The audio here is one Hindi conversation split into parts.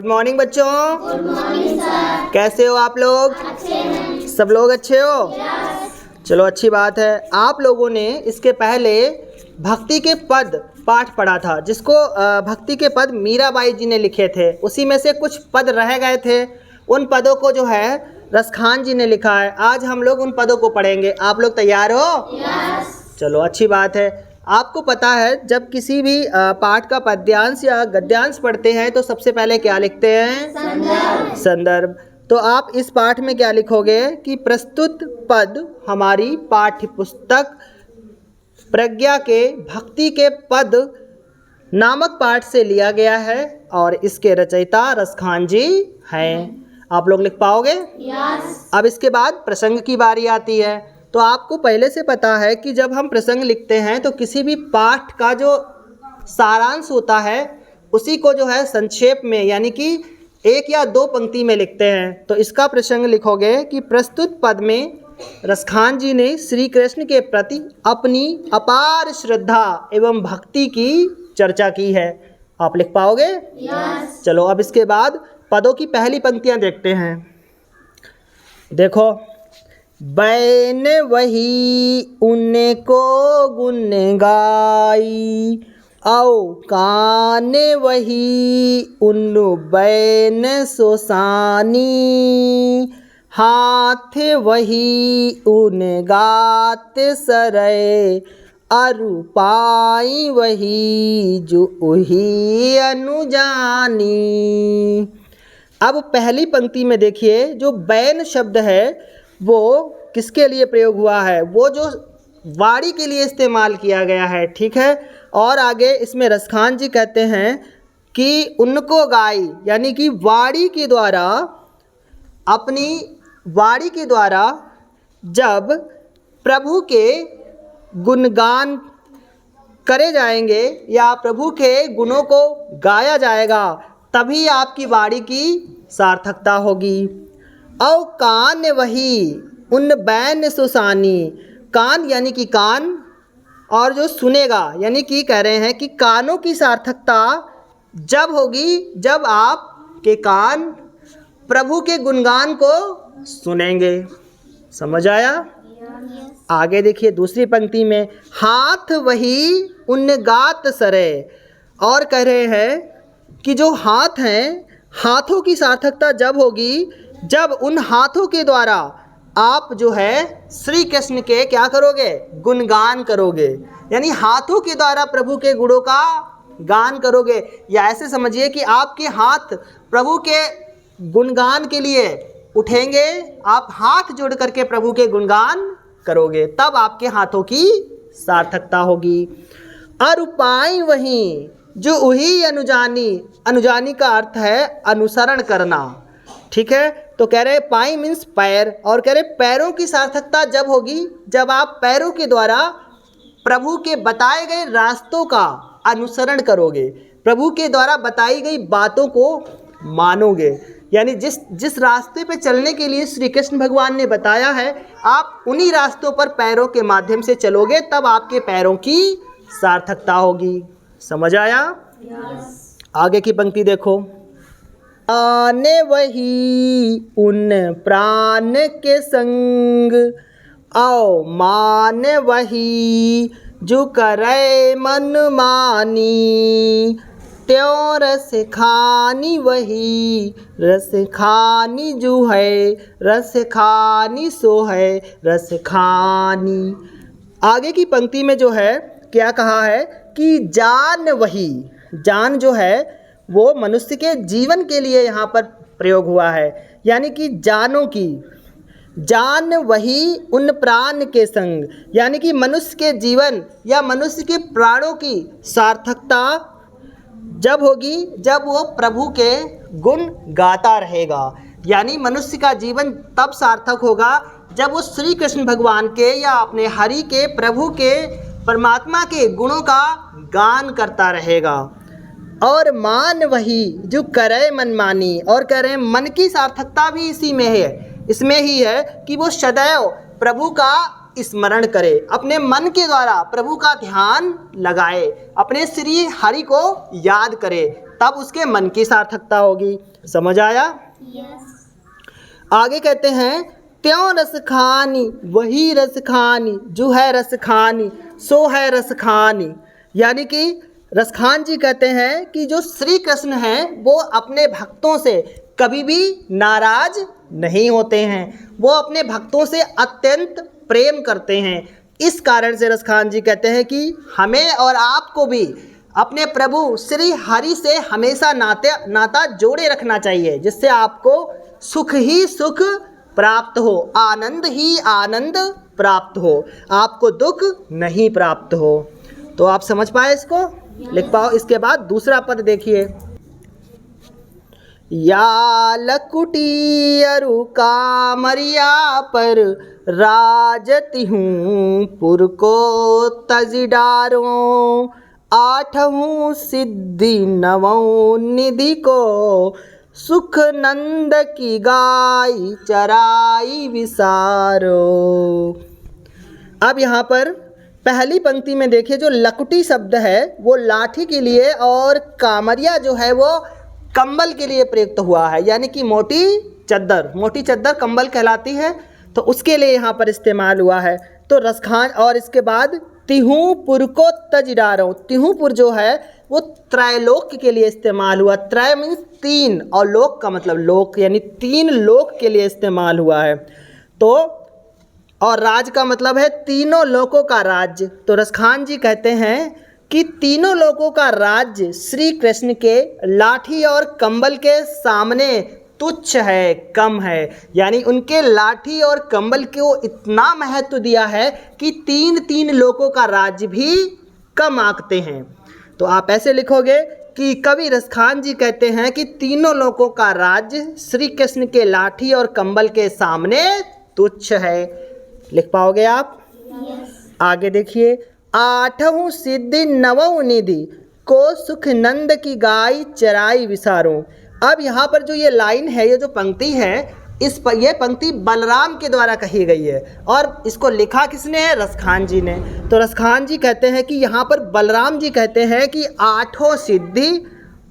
गुड मॉर्निंग बच्चों। Good morning sir. कैसे हो आप लोग? अच्छे हैं। सब लोग अच्छे हो? यस। चलो अच्छी बात है। आप लोगों ने इसके पहले भक्ति के पद पाठ पढ़ा था, जिसको भक्ति के पद मीराबाई जी ने लिखे थे। उसी में से कुछ पद रह गए थे, उन पदों को जो है रसखान जी ने लिखा है। आज हम लोग उन पदों को पढ़ेंगे। आप लोग तैयार हो? यस। चलो अच्छी बात है। आपको पता है जब किसी भी पाठ का पद्यांश या गद्यांश पढ़ते हैं तो सबसे पहले क्या लिखते हैं? संदर्भ। संदर्भ। तो आप इस पाठ में क्या लिखोगे कि प्रस्तुत पद हमारी पाठ्य पुस्तक प्रज्ञा के भक्ति के पद नामक पाठ से लिया गया है और इसके रचयिता रसखान जी हैं। आप लोग लिख पाओगे? यस। अब इसके बाद प्रसंग की बारी आती है। तो आपको पहले से पता है कि जब हम प्रसंग लिखते हैं तो किसी भी पाठ का जो सारांश होता है उसी को जो है संक्षेप में यानी कि 1 या 2 पंक्ति में लिखते हैं। तो इसका प्रसंग लिखोगे कि प्रस्तुत पद में रसखान जी ने श्री कृष्ण के प्रति अपनी अपार श्रद्धा एवं भक्ति की चर्चा की है। आप लिख पाओगे? यस। चलो अब इसके बाद पदों की पहली पंक्तियां देखते हैं। देखो, बैन वही उनको गुण गाई, औ कान वही उन बैन सोसानी, हाथ वही उन गात सरय, अरु पाई वही जो उही अनुजानी। अब पहली पंक्ति में देखिए, जो बैन शब्द है वो किसके लिए प्रयोग हुआ है? वो जो वाणी के लिए इस्तेमाल किया गया है, ठीक है। और आगे इसमें रसखान जी कहते हैं कि उनको गाई, यानी कि वाणी के द्वारा, अपनी वाणी के द्वारा जब प्रभु के गुणगान करे जाएंगे या प्रभु के गुणों को गाया जाएगा तभी आपकी वाणी की सार्थकता होगी। औ कान वही उन बैन सुसानी, कान यानी कि कान, और जो सुनेगा यानी कि कह रहे हैं कि कानों की सार्थकता जब होगी जब आप के कान प्रभु के गुणगान को सुनेंगे। समझ आया? आगे देखिए दूसरी पंक्ति में, हाथ वही उन गात सरे, और कह रहे हैं कि जो हाथ हैं, हाथों की सार्थकता जब होगी जब उन हाथों के द्वारा आप जो है श्री कृष्ण के क्या करोगे? गुणगान करोगे। यानी हाथों के द्वारा प्रभु के गुणों का गान करोगे, या ऐसे समझिए कि आपके हाथ प्रभु के गुणगान के लिए उठेंगे, आप हाथ जोड़ करके प्रभु के गुणगान करोगे, तब आपके हाथों की सार्थकता होगी। अरुपाई वही जो उही अनुजानी, अनुजानी का अर्थ है अनुसरण करना, ठीक है। तो कह रहे पाई मीन्स पैर, और कह रहे पैरों की सार्थकता जब होगी जब आप पैरों के द्वारा प्रभु के बताए गए रास्तों का अनुसरण करोगे, प्रभु के द्वारा बताई गई बातों को मानोगे। यानी जिस रास्ते पे चलने के लिए श्री कृष्ण भगवान ने बताया है, आप उन्हीं रास्तों पर पैरों के माध्यम से चलोगे, तब आपके पैरों की सार्थकता होगी। समझ आया? यस। आगे की पंक्ति देखो, आने वही उन प्राण के संग, आओ मान वही जो करे मन मानी, त्यों रस खानी वही रस खानी जो है, रस खानी सो है रस खानी। आगे की पंक्ति में जो है क्या कहा है कि जान वही, जान जो है वो मनुष्य के जीवन के लिए यहाँ पर प्रयोग हुआ है, यानी कि जानों की, जान वही उन प्राण के संग, यानी कि मनुष्य के जीवन या मनुष्य के प्राणों की सार्थकता जब होगी जब वो प्रभु के गुण गाता रहेगा। यानी मनुष्य का जीवन तब सार्थक होगा जब वो श्री कृष्ण भगवान के या अपने हरि के, प्रभु के, परमात्मा के गुणों का गान करता रहेगा। और मान वही जो करे मन मानी, और कह रहे हैं मन की सार्थकता भी इसी में है, इसमें ही है कि वो सदैव प्रभु का स्मरण करे, अपने मन के द्वारा प्रभु का ध्यान लगाए, अपने श्री हरि को याद करे, तब उसके मन की सार्थकता होगी। समझ आया? यस। आगे कहते हैं त्यों रस खानी वही रस खानी, जो है रस खानी सो है रस खानी। यानी कि रसखान जी कहते हैं कि जो श्री कृष्ण हैं वो अपने भक्तों से कभी भी नाराज नहीं होते हैं, वो अपने भक्तों से अत्यंत प्रेम करते हैं। इस कारण से रसखान जी कहते हैं कि हमें और आपको भी अपने प्रभु श्री हरि से हमेशा नाता जोड़े रखना चाहिए, जिससे आपको सुख ही सुख प्राप्त हो, आनंद ही आनंद प्राप्त हो, आपको दुख नहीं प्राप्त हो। तो आप समझ पाए इसको? लिख पाओ। इसके बाद दूसरा पद देखिए, या लकुटी अरु कामरिया पर राजती हूँ पुर को तज डारो, आठवीं सिद्धि नवों निधि को सुख नंद की गाय चराई विसारो। अब यहाँ पर पहली पंक्ति में देखिए, जो लकुटी शब्द है वो लाठी के लिए और कामरिया जो है वो कंबल के लिए प्रयुक्त हुआ है, यानी कि मोटी चद्दर कंबल कहलाती है, तो उसके लिए यहाँ पर इस्तेमाल हुआ है। तो रसखान, और इसके बाद तिहूपुर को तज डारो, तिहूपुर जो है वो त्रैलोक के लिए इस्तेमाल हुआ। त्रय मीन्स तीन, और लोक का मतलब लोक, यानी 3 लोक के लिए इस्तेमाल हुआ है। तो और राज का मतलब है तीनों लोकों का राज्य। तो रसखान जी कहते हैं कि तीनों लोकों का राज्य श्री कृष्ण के लाठी और कंबल के सामने तुच्छ है, कम है। यानी उनके लाठी और कंबल को इतना महत्व दिया है कि 3 लोकों का राज्य भी कम आंकते हैं। तो आप ऐसे लिखोगे कि कवि रसखान जी कहते हैं कि तीनों लोकों का राज्य श्री कृष्ण के लाठी और कंबल के सामने तुच्छ है। लिख पाओगे आप? यस। आगे देखिए, आठवीं सिद्धि नवों निधि को सुख नंद की गाय चराई विसारो। अब यहाँ पर जो ये लाइन है, ये जो पंक्ति है, ये पंक्ति बलराम के द्वारा कही गई है, और इसको लिखा किसने है? रसखान जी ने। तो रसखान जी कहते हैं कि यहाँ पर बलराम जी कहते हैं कि 8 सिद्धि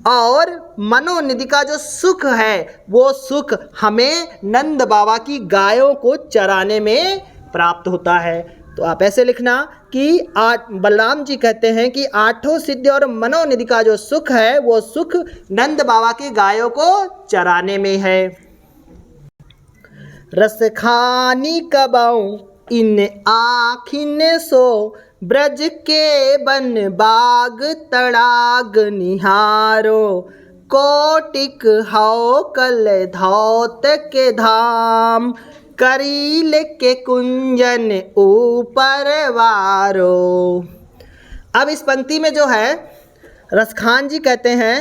और मनोनिधि का जो सुख है वो सुख हमें नंद बाबा की गायों को चराने में प्राप्त होता है। तो आप ऐसे लिखना कि बलराम जी कहते हैं कि 8 सिद्धि और मनोनिधि का जो सुख है वो सुख नंद बाबा की गायों को चराने में है। रस खानी कबाऊं इन आखिन सो, ब्रज के बन बाग तड़ाग निहारो, कोटिक हौ कल धौत के धाम, करील के कुंजन ऊपर वारो। अब इस पंक्ति में जो है रसखान जी कहते हैं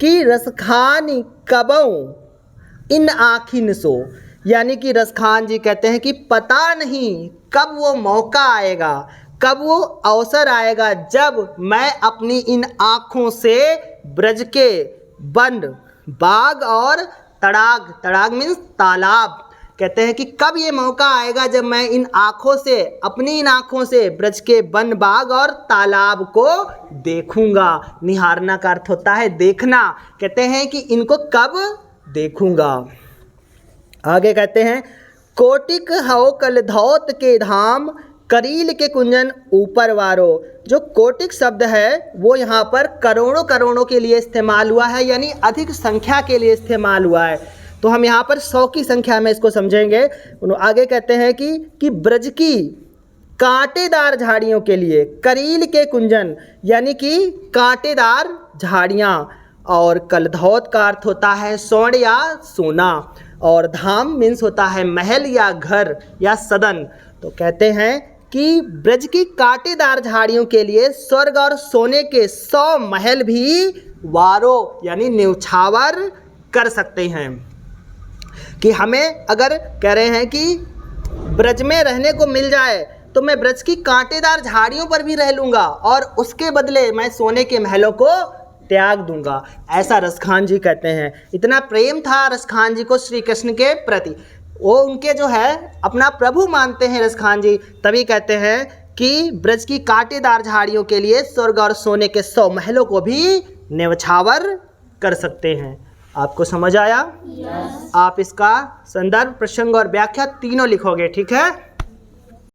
कि रसखानी कबऊ इन आखिन सो, यानी कि रसखान जी कहते हैं कि पता नहीं कब वो मौका आएगा, कब वो अवसर आएगा जब मैं अपनी इन आँखों से ब्रज के वन, बाग और तड़ाग मीन्स तालाब, कहते हैं कि कब ये मौका आएगा जब मैं इन आँखों से, अपनी इन आँखों से ब्रज के वन, बाग और तालाब को देखूंगा। निहारना का अर्थ होता है देखना। कहते हैं कि इनको कब देखूंगा। आगे कहते हैं कोटिक हौ कल धौत के धाम, करील के कुंजन ऊपर वारो। जो कोटिक शब्द है वो यहाँ पर करोड़ों के लिए इस्तेमाल हुआ है, यानी अधिक संख्या के लिए इस्तेमाल हुआ है। तो हम यहाँ पर 100 की संख्या में इसको समझेंगे। आगे कहते हैं कि ब्रज की कांटेदार झाड़ियों के लिए, करील के कुंजन यानी कि कांटेदार झाड़ियाँ, और कलधौत का अर्थ होता है स्वर्ण या सोना, और धाम मीन्स होता है महल या घर या सदन। तो कहते हैं कि ब्रज की कांटेदार झाड़ियों के लिए स्वर्ग और सोने के 100 महल भी वारो यानी न्यौछावर कर सकते हैं। कि हमें अगर कह रहे हैं कि ब्रज में रहने को मिल जाए तो मैं ब्रज की कांटेदार झाड़ियों पर भी रह लूँगा और उसके बदले मैं सोने के महलों को त्याग दूंगा, ऐसा रसखान जी कहते हैं। इतना प्रेम था रसखान जी को श्री कृष्ण के प्रति, वो उनके जो है अपना प्रभु मानते हैं रसखान जी, तभी कहते हैं कि ब्रज की कांटेदार झाड़ियों के लिए स्वर्ग और सोने के 100 महलों को भी न्यौछावर कर सकते हैं। आपको समझ आया? Yes. आप इसका संदर्भ, प्रसंग और व्याख्या तीनों लिखोगे, ठीक है?